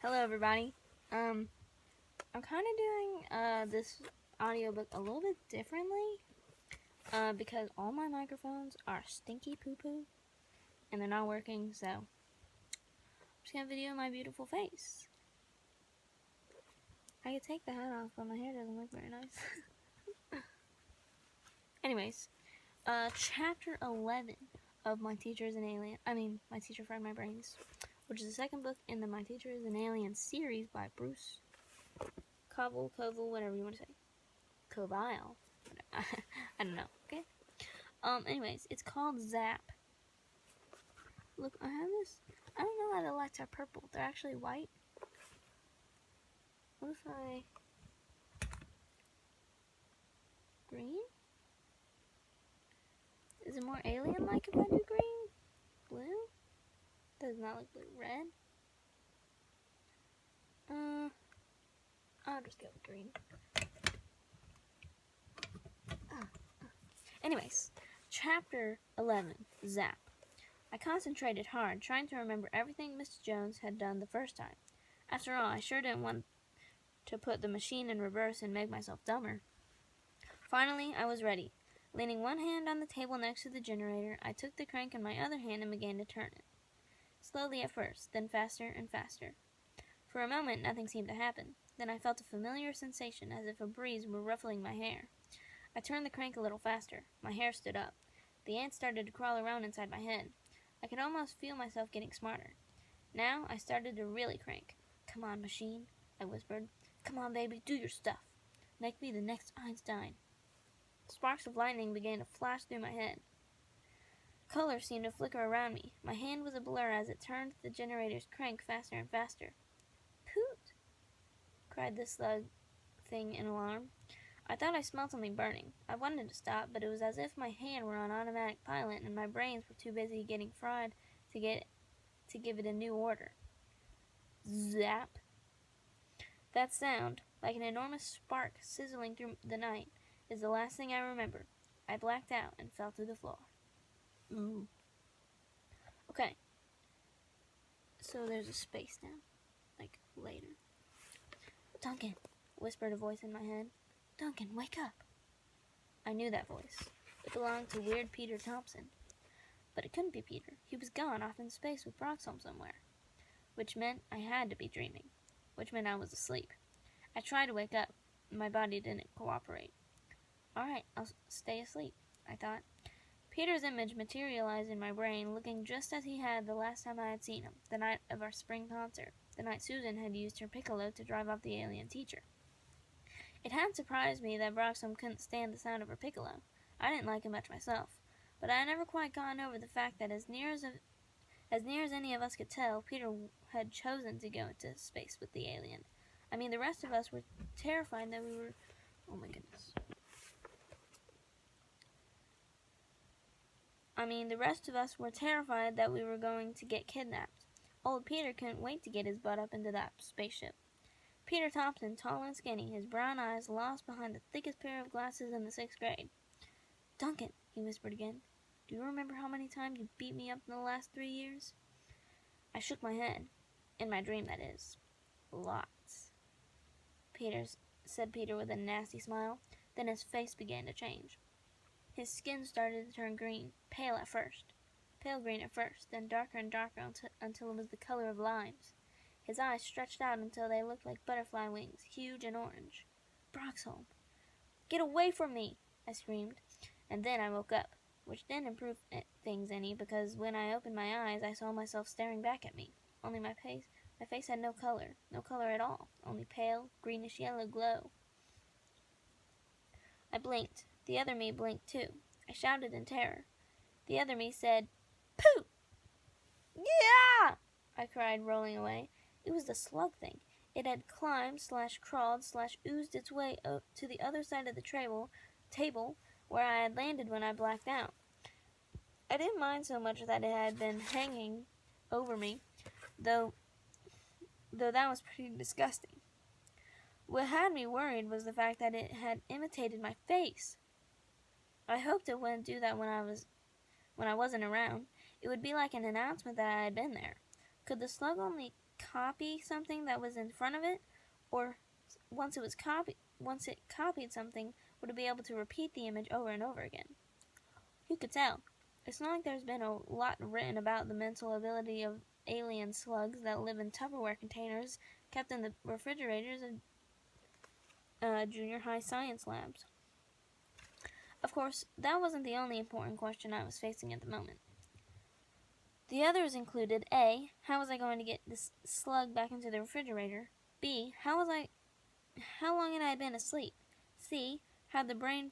Hello, everybody. I'm kind of doing this audiobook a little bit differently because all my microphones are stinky poo-poo and they're not working, so I'm just gonna video my beautiful face. I could take the hat off, but my hair doesn't look very nice. Anyways, chapter 11 of My Teacher is an Alien. My Teacher Fried My Brains, which is the second book in the My Teacher is an Alien series by Bruce Coville, whatever you want to say. Coville. I don't know, okay? Anyways, it's called Zap. Look, I have this. I don't know why the lights are purple. They're actually white. What if I... green? Is it more alien-like if I do green? Blue? Does not look blue. Red? I'll just go with green. Anyways, chapter 11, Zap. I concentrated hard, trying to remember everything Mrs. Jones had done the first time. After all, I sure didn't want to put the machine in reverse and make myself dumber. Finally, I was ready. Leaning one hand on the table next to the generator, I took the crank in my other hand and began to turn it. Slowly at first, then faster and faster. For a moment, nothing seemed to happen. Then I felt a familiar sensation, as if a breeze were ruffling my hair. I turned the crank a little faster. My hair stood up. The ants started to crawl around inside my head. I could almost feel myself getting smarter. Now I started to really crank. "Come on, machine," I whispered. "Come on, baby, do your stuff. Make me the next Einstein." Sparks of lightning began to flash through my head. Color seemed to flicker around me. My hand was a blur as it turned the generator's crank faster and faster. "Poot!" cried the slug thing in alarm. I thought I smelled something burning. I wanted to stop, but it was as if my hand were on automatic pilot and my brains were too busy getting fried to give it a new order. Zap! That sound, like an enormous spark sizzling through the night, is the last thing I remember. I blacked out and fell to the floor. Ooh. Okay. So there's a space now. Like, later. "Duncan," whispered a voice in my head. "Duncan, wake up." I knew that voice. It belonged to Weird Peter Thompson. But it couldn't be Peter. He was gone off in space with Broxholm somewhere. Which meant I had to be dreaming. Which meant I was asleep. I tried to wake up. My body didn't cooperate. Alright, I'll stay asleep, I thought. Peter's image materialized in my brain, looking just as he had the last time I had seen him, the night of our spring concert, the night Susan had used her piccolo to drive off the alien teacher. It had surprised me that Broxholm couldn't stand the sound of her piccolo. I didn't like it much myself, but I had never quite gotten over the fact that as near as any of us could tell, Peter had chosen to go into space with the alien. The rest of us were terrified that we were... Oh my goodness. The rest of us were terrified that we were going to get kidnapped. Old Peter couldn't wait to get his butt up into that spaceship. Peter Thompson, tall and skinny, his brown eyes lost behind the thickest pair of glasses in the 6th grade. "Duncan," he whispered again, "do you remember how many times you beat me up in the last 3 years?" I shook my head. In my dream, that is. "Lots," said Peter with a nasty smile. Then his face began to change. His skin started to turn green, pale green at first, then darker and darker until it was the color of limes. His eyes stretched out until they looked like butterfly wings, huge and orange. "Broxholm! Get away from me!" I screamed, and then I woke up, which didn't improve things any, because when I opened my eyes, I saw myself staring back at me. Only my face had no color at all, only pale, greenish-yellow glow. I blinked. The other me blinked too. I shouted in terror. The other me said, "Poot!" "Yeah!" I cried, rolling away. It was the slug thing. It had climbed/crawled/oozed its way to the other side of the table where I had landed when I blacked out. I didn't mind so much that it had been hanging over me, though that was pretty disgusting. What had me worried was the fact that it had imitated my face. I hoped it wouldn't do that when I wasn't around. It would be like an announcement that I had been there. Could the slug only copy something that was in front of it, or once it copied something, would it be able to repeat the image over and over again? Who could tell? It's not like there's been a lot written about the mental ability of alien slugs that live in Tupperware containers kept in the refrigerators of junior high science labs. Of course, that wasn't the only important question I was facing at the moment. The others included A. How was I going to get this slug back into the refrigerator? B. How long had I been asleep? C. How the brain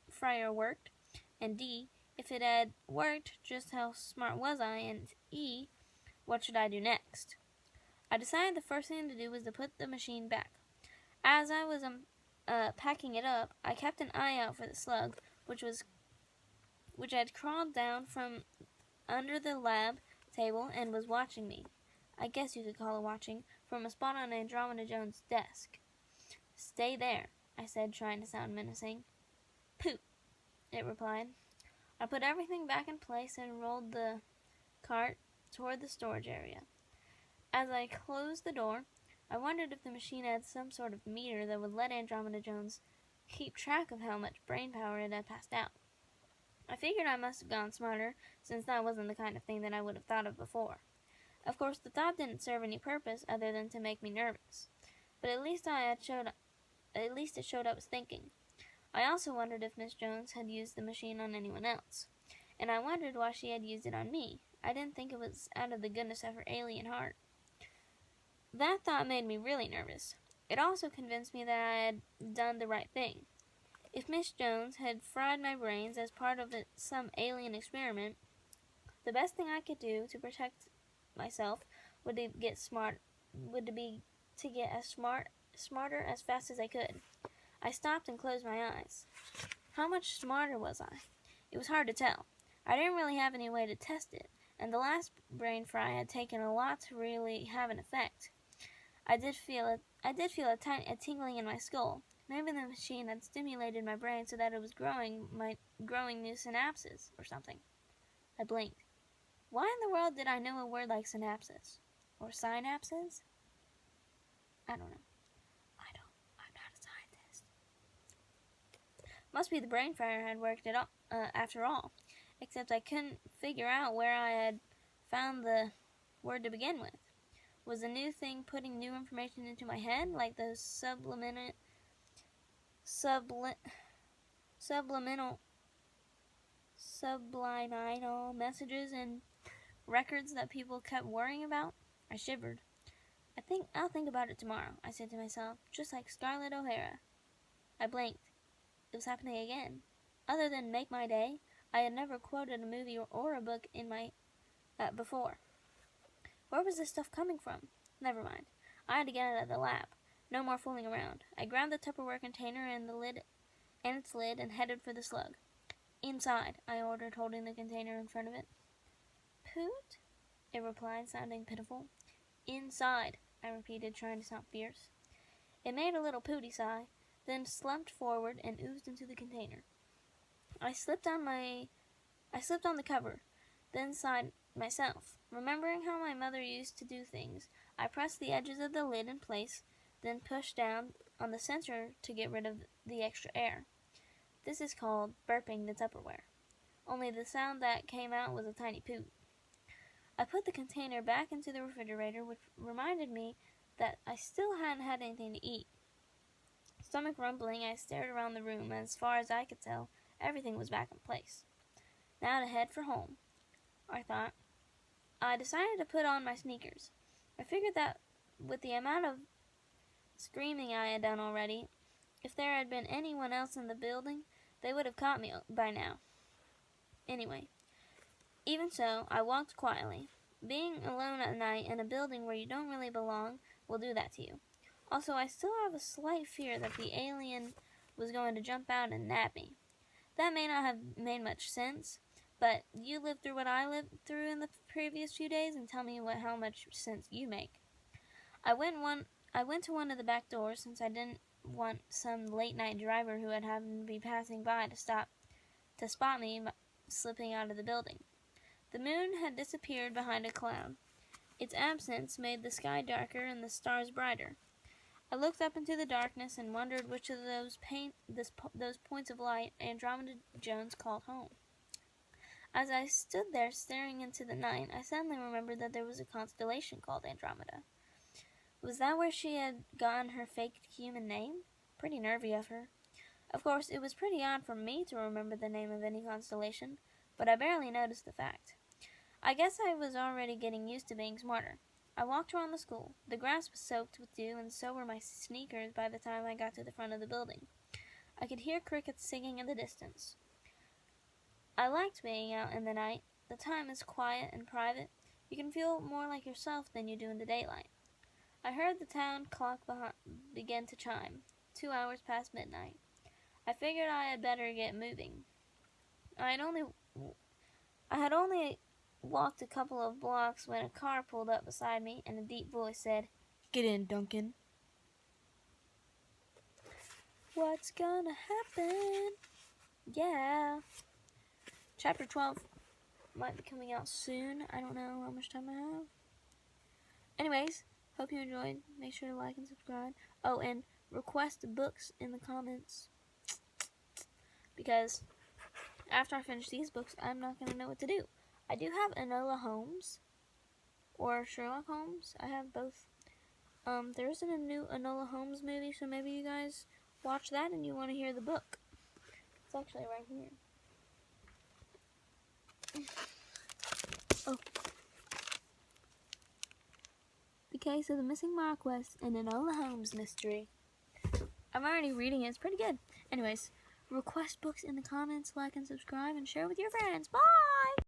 fryer worked? And D. If it had worked, just how smart was I? And E. What should I do next? I decided the first thing to do was to put the machine back. As I was packing it up, I kept an eye out for the slug, which had crawled down from under the lab table and was watching me. I guess you could call it watching, from a spot on Andromeda Jones' desk. Stay there, I said, trying to sound menacing. Poop, it replied. I put everything back in place and rolled the cart toward the storage area. As I closed the door, I wondered if the machine had some sort of meter that would let Andromeda Jones keep track of how much brain power it had passed out. I figured I must have gone smarter, since that wasn't the kind of thing that I would have thought of before. Of course, the thought didn't serve any purpose other than to make me nervous, but at least it showed I was thinking. I also wondered if Miss Jones had used the machine on anyone else, and I wondered why she had used it on me. I didn't think it was out of the goodness of her alien heart. That thought made me really nervous. It also convinced me that I had done the right thing. If Miss Jones had fried my brains as part of some alien experiment, the best thing I could do to protect myself would be to get smarter as fast as I could. I stopped and closed my eyes. How much smarter was I? It was hard to tell. I didn't really have any way to test it, and the last brain fry had taken a lot to really have an effect. I did feel a tingling in my skull. Maybe the machine had stimulated my brain so that it was growing new synapses or something. I blinked. Why in the world did I know a word like synapses? Or synapses? I don't know. I'm not a scientist. Must be the brain fryer had worked after all. Except I couldn't figure out where I had found the word to begin with. Was the new thing putting new information into my head, like those subliminal messages and records that people kept worrying about? I shivered. I'll think about it tomorrow, I said to myself, just like Scarlett O'Hara. I blinked. It was happening again. Other than Make My Day, I had never quoted a movie or a book in my before. Where was this stuff coming from? Never mind. I had to get out of the lab. No more fooling around. I grabbed the Tupperware container and its lid and headed for the slug. Inside, I ordered, holding the container in front of it. Poot? It replied, sounding pitiful. Inside, I repeated, trying to sound fierce. It made a little pooty sigh, then slumped forward and oozed into the container. I slipped on the cover, then sighed myself. Remembering how my mother used to do things, I pressed the edges of the lid in place, then pushed down on the sensor to get rid of the extra air. This is called burping the Tupperware. Only the sound that came out was a tiny poot. I put the container back into the refrigerator, which reminded me that I still hadn't had anything to eat. Stomach rumbling, I stared around the room, and as far as I could tell, everything was back in place. Now to head for home, I thought. I decided to put on my sneakers. I figured that with the amount of screaming I had done already, if there had been anyone else in the building, they would have caught me by now. Anyway, even so, I walked quietly. Being alone at night in a building where you don't really belong will do that to you. Also, I still have a slight fear that the alien was going to jump out and nab me. That may not have made much sense, but you lived through what I lived through in the previous few days and tell me how much sense you make. I went to one of the back doors since I didn't want some late-night driver who had happened to be passing by to spot me slipping out of the building. The moon had disappeared behind a cloud, Its absence made the sky darker and the stars brighter. I looked up into the darkness and wondered which of those points of light Andromeda Jones called home. As I stood there staring into the night, I suddenly remembered that there was a constellation called Andromeda. Was that where she had gotten her fake human name? Pretty nervy of her. Of course, it was pretty odd for me to remember the name of any constellation, but I barely noticed the fact. I guess I was already getting used to being smarter. I walked around the school. The grass was soaked with dew, and so were my sneakers by the time I got to the front of the building. I could hear crickets singing in the distance. I liked being out in the night. The time is quiet and private. You can feel more like yourself than you do in the daylight. I heard the town clock begin to chime, 2 hours past midnight. I figured I had better get moving. I had only walked a couple of blocks when a car pulled up beside me and a deep voice said, "Get in, Duncan." What's gonna happen? Yeah. Chapter 12 might be coming out soon. I don't know how much time I have. Anyways, hope you enjoyed. Make sure to like and subscribe. Oh, and request books in the comments. Because after I finish these books, I'm not going to know what to do. I do have Enola Holmes or Sherlock Holmes. I have both. There isn't a new Enola Holmes movie, so maybe you guys watch that and you want to hear the book. It's actually right here. Oh. The Case of the Missing Marquess and Enola Holmes mystery. I'm already reading it. It's pretty good. Anyways, request books in the comments, like and subscribe, and share with your friends. Bye!